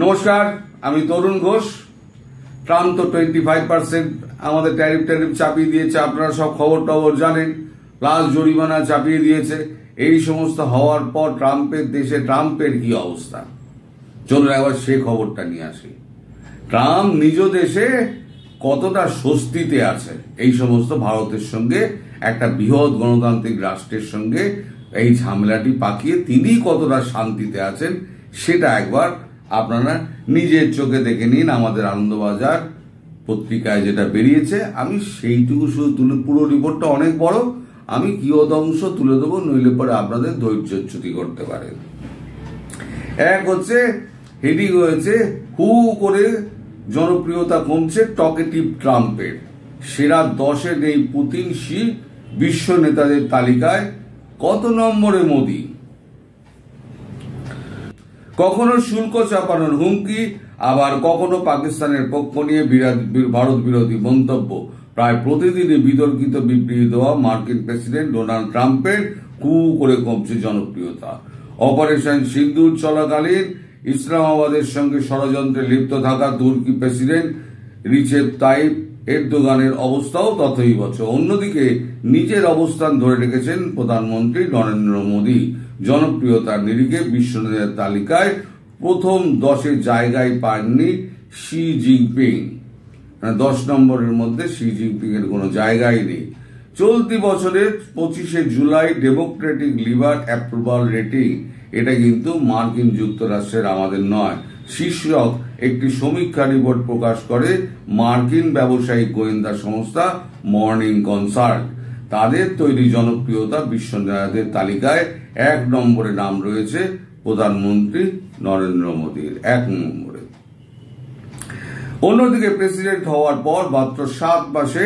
নমস্কার, আমি তরুণ ঘোষ। ট্রাম্প তো 25% আমাদের ট্যারিফ চাপিয়ে দিয়েছে, আপনারা সব খবর টবর জানেন, প্লাস জরিমানা চাপিয়ে দিয়েছে। এই সমস্ত হওয়ার পর ট্রাম্পের কি অবস্থা, চলুন একবার সে খবরটা নিয়ে আসি। ট্রাম্প নিজ দেশে কতটা স্বস্তিতে আছে এই সমস্ত ভারতের সঙ্গে, একটা বৃহৎ গণতান্ত্রিক রাষ্ট্রের সঙ্গে এই ঝামেলাটি পাকিয়ে তিনি কতটা শান্তিতে আছেন সেটা একবার আপনারা নিজের চোখে দেখে নিন। আমাদের আনন্দবাজার পত্রিকায় যেটা বেরিয়েছে, আমি সেইটুকু শুধু তুলে, পুরো রিপোর্টটা অনেক বড়, আমি কিয়দংশ তুলে দেবো, নইলে পরে আপনাদের ধৈর্যচ্যুতি করতে পারেন। এক হচ্ছে হেডিং হয়েছে, হু করে জনপ্রিয়তা কমছে টকেটিভ ট্রাম্পের, সেরা 10-এ নেই পুতিন, শি, বিশ্ব নেতাদের তালিকায় কত নম্বরে মোদি। কখনো শুল্ক চাপানোর হুমকি, আবার কখনো পাকিস্তানের পক্ষ নিয়ে ভারত বিরোধী মন্তব্য। প্রায় প্রতিদিনই বিতর্কিত বিবৃতি দেওয়া মার্কিন প্রেসিডেন্ট ডোনাল্ড ট্রাম্পের হু করে কমছে জনপ্রিয়তা। অপারেশন সিন্দুর চলাকালীন ইসলামাবাদের সঙ্গে ষড়যন্ত্রে লিপ্ত থাকা তুর্কি প্রেসিডেন্ট রিসেপ তাইপ এরদোগানের অবস্থাও তথৈবচ। অন্যদিকে নিজের অবস্থান ধরে রেখেছেন প্রধানমন্ত্রী নরেন্দ্র মোদী। জনপ্রিয়তার নিরিখে বিশ্ব নেতাদের তালিকায় প্রথম 10-এ জায়গায় পাননি শি জিনপিং, 10 নম্বরের মধ্যে শি জিনপিং এর কোনো জায়গায় নেই। চলতি বছরের 25শে July democratic liver approval rating, এটা কিন্তু মার্কিন যুক্তরাষ্ট্রের, আমাদের নয়, শীর্ষক একটি সমীক্ষা রিপোর্ট প্রকাশ করে মার্কিন ব্যবসায়িক গোয়েন্দা সংস্থা মর্নিং কনসাল্ট। তাদের তৈরি জনপ্রিয়তা বিশ্ব নেতাদের তালিকায় 1 নম্বরে নাম রয়েছে প্রধানমন্ত্রী নরেন্দ্র মোদীর, 1 নম্বরে। অন্যদিকে প্রেসিডেন্ট হওয়ার পর মাত্র 7 মাসে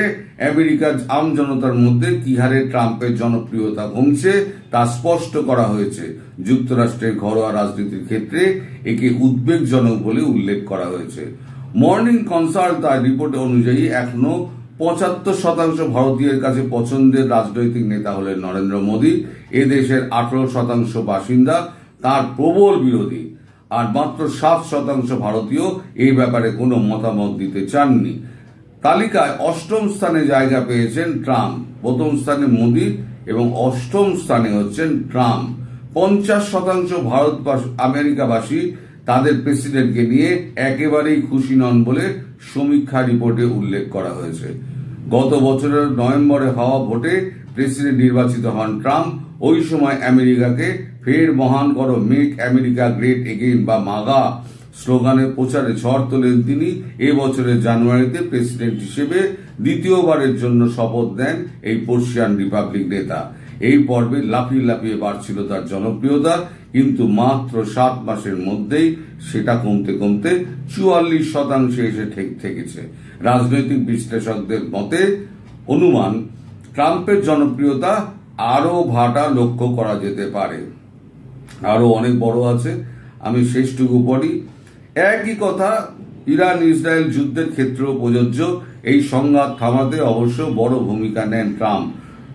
আমেরিকার আমজনতার মধ্যে কি হারে ট্রাম্পের জনপ্রিয়তা কমছে তা স্পষ্ট করা হয়েছে। যুক্তরাষ্ট্রের ঘরোয়া রাজনীতির ক্ষেত্রে একে উদ্বেগজনক বলে উল্লেখ করা হয়েছে। মর্নিং কনসাল্ট তার রিপোর্ট অনুযায়ী এখনো 75% ভারতীয়ের কাছে পছন্দের রাজনৈতিক নেতা হলেন নরেন্দ্র মোদী। এদেশের 18% বাসিন্দা তার প্রবল বিরোধী, আর মাত্র 7% ভারতীয় এই ব্যাপারে কোনো মতামত দিতে চাননি। তালিকায় 8ম স্থানে জায়গা পেয়েছেন ট্রাম্প, প্রথম স্থানে মোদী এবং 8ম স্থানে হচ্ছেন ট্রাম্প। 50% আমেরিকাবাসী তাদের প্রেসিডেন্টকে নিয়ে একেবারেই খুশি নন বলে সমীক্ষা রিপোর্টে উল্লেখ করা হয়েছে। গত বছরের নভেম্বরে হওয়া ভোটে প্রেসিডেন্ট নির্বাচিত হন ট্রাম্প। ওই সময় আমেরিকাকে ফের মহান করো, মেক আমেরিকা গ্রেট এগেইন বা মাগা স্লোগানের প্রচারে ঝড় তোলেন তিনি। এবছরের জানুয়ারিতে প্রেসিডেন্ট হিসেবে দ্বিতীয়বারের জন্য শপথ নেন এই পার্সিয়ান রিপাবলিক নেতা। এই পর্বে লাফিয়ে লাফিয়ে বাড়ছিল তার জনপ্রিয়তা, কিন্তু মাত্র 7 মাসের মধ্যেই সেটা কমতে কমতে 44% এসে ঠেকেছে। রাজনৈতিক বিশ্লেষকদের মতে অনুমান, ট্রাম্পের জনপ্রিয়তা আরো ভাটা লক্ষ্য করা যেতে পারে, আরো অনেক বড় আছে। আমি শেষটুকু পড়ি। একই কথা ইরান ইসরায়েল যুদ্ধের ক্ষেত্রেও প্রযোজ্য। এই সংঘাত থামাতে অবশ্য বড় ভূমিকা নেন ট্রাম্প।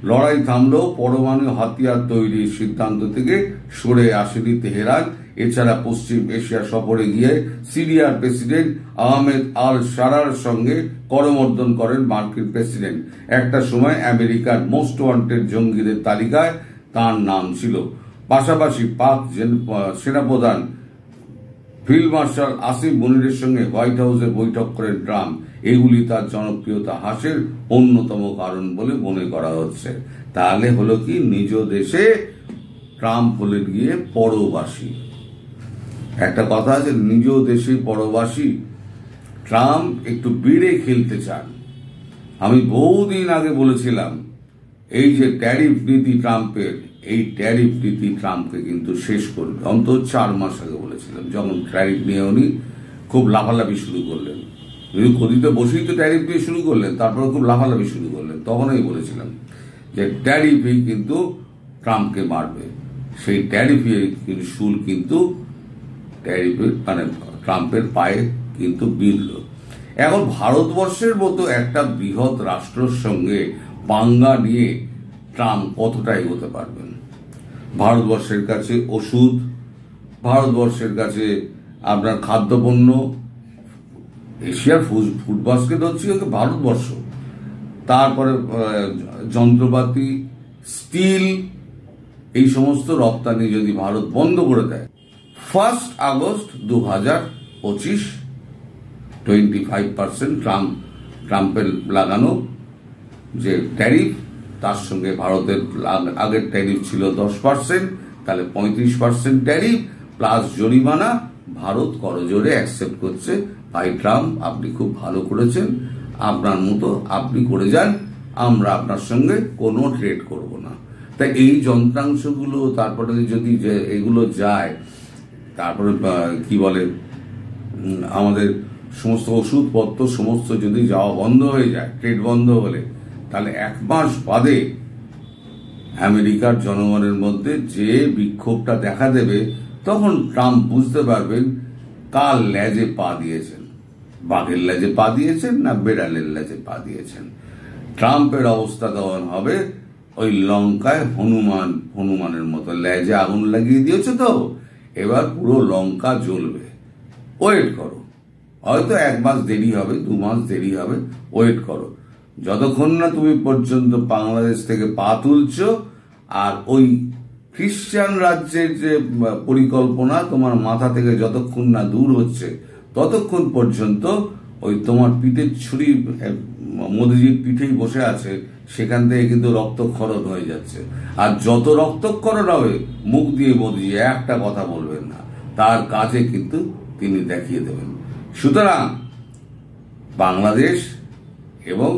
লড়াই থামলেও পরমাণু হাতিয়ার তৈরির সিদ্ধান্ত থেকে সরে আসেনি তেহরান। এছাড়া পশ্চিম এশিয়া সফরে গিয়ে সিরিয়ার প্রেসিডেন্ট আহমেদ আল শারার সঙ্গে করমর্দন করেন মার্কিন প্রেসিডেন্ট। একটা সময় আমেরিকার মোস্ট ওয়ান্টেড জঙ্গিদের তালিকায় তার নাম ছিল। পাশাপাশি পাক সেনাপ্রধান ফিল্ড মার্শাল আসিফ মুনিরের সঙ্গে হোয়াইট হাউসে বৈঠক করেন ট্রাম্প। এগুলি তার জনপ্রিয়তা হ্রাসের অন্যতম কারণ বলে মনে করা হচ্ছে। তাহলে হলো কি, নিজ দেশে ট্রাম্প হলেন গিয়ে পরবাসী। একটা কথা আছে, নিজ দেশে পরবাসী। ট্রাম্প একটু বেড়ে খেলতে চান। আমি বহুদিন আগে বলেছিলাম, এই যে ট্যারিফ নীতি ট্রাম্পের, এই ট্যারিফ নীতি ট্রাম্পকে কিন্তু শেষ করবে। অন্তত 4 মাস আগে বলেছিলাম, যখন ট্যারিফ নিয়ে উনি খুব লাফালাফি শুরু করলেন। গদিতে বসেই তো ট্যারিফ দিয়ে শুরু করলেন, তারপর খুব লাফালাফি শুরু করলেন। তখনই বলেছিলাম যে ট্যারিফই কিন্তু ট্রাম্পকে মারবে। সেই ট্যারিফের শুল কিন্তু ট্রাম্পের পায়ে কিন্তু বিঁধল। এখন ভারতবর্ষের মতো একটা বৃহৎ রাষ্ট্রের সঙ্গে পাঙ্গা নিয়ে ট্রাম্প কতটা এগোতে পারবেন? ভারতবর্ষের কাছে ওষুধ, ভারতবর্ষের কাছে আপনার খাদ্যপণ্য, এশিয়ার ফুড বাস্কেট হচ্ছে ভারতবর্ষ, তারপরে যন্ত্রপাতি, স্টিল, এই সমস্ত রপ্তানি যদি ভারত বন্ধ করে দেয়, 1 আগস্ট 2025 25% ট্রাম্পের লাগানো যে ট্যারিফ, তার সঙ্গে ভারতের আগের ট্যারিফ ছিল 10%, তাহলে 35% ট্যারিফ প্লাস জরিমানা ভারত করজোড়ে অ্যাকসেপ্ট করছে। ভাই ট্রাম্প, আপনি খুব ভালো করেছেন, আপনার মতো আপনি করে যান, আমরা আপনার সঙ্গে কোনো ট্রেড করব না। তাই এই যন্ত্রাংশগুলো, তারপরে যদি এগুলো যায়, তারপরে কি বলে আমাদের সমস্ত ওষুধপত্র সমস্ত যদি যাওয়া বন্ধ হয়ে যায়, ট্রেড বন্ধ হলে, তাহলে 1 মাস বাদে আমেরিকার জনগণের মধ্যে যে বিক্ষোভটা দেখা দেবে, তখন ট্রাম্প বুঝতে পারবেন কার লেজে পা দিয়েছেন, বাঘের লেজে পা দিয়েছেন না বেড়ালের লেজে পা দিয়েছেন। ট্রাম্পের অবস্থা তখন হবে ওই লঙ্কায় হনুমানের মতো, লেজে আগুন লাগিয়ে দিয়েছে, তো এবার পুরো লঙ্কা জ্বলবে। ওয়েট করো, হয়তো 1 মাস দেরি হবে, 2 মাস দেরি হবে, ওয়েট করো। যতক্ষণ না তুমি পর্যন্ত বাংলাদেশ থেকে পা তুলছ, আর ওই খ্রিস্টান রাজ্যের যে পরিকল্পনা তোমার মাথা থেকে যতক্ষণ না দূর হচ্ছে, ততক্ষণ পর্যন্ত ওই তোমার পিঠের ছুরি মোদিজির পিঠেই বসে আছে, সেখান থেকে কিন্তু রক্তক্ষরণ হয়ে যাচ্ছে। আর যত রক্তক্ষরণ হবে, মুখ দিয়ে মোদিজি একটা কথা বলবেন না, তার কাজে কিন্তু তিনি দেখিয়ে দেবেন। সুতরাং বাংলাদেশ এবং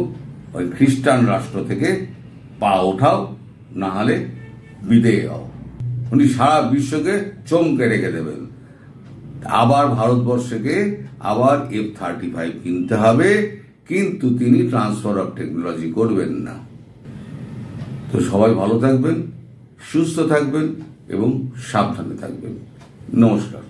ওই খ্রিস্টান রাষ্ট্র থেকে পা ওঠাও, না হলে বিদেয় হও। উনি সারা বিশ্বকে চমকে রেখে দেবেন। আবার ভারতবর্ষকে আবার F-35 কিনতে হবে, কিন্তু তিনি ট্রান্সফার অফ টেকনোলজি করবেন না। তো সবাই ভালো থাকবেন, সুস্থ থাকবেন এবং সাবধানে থাকবেন। নমস্কার।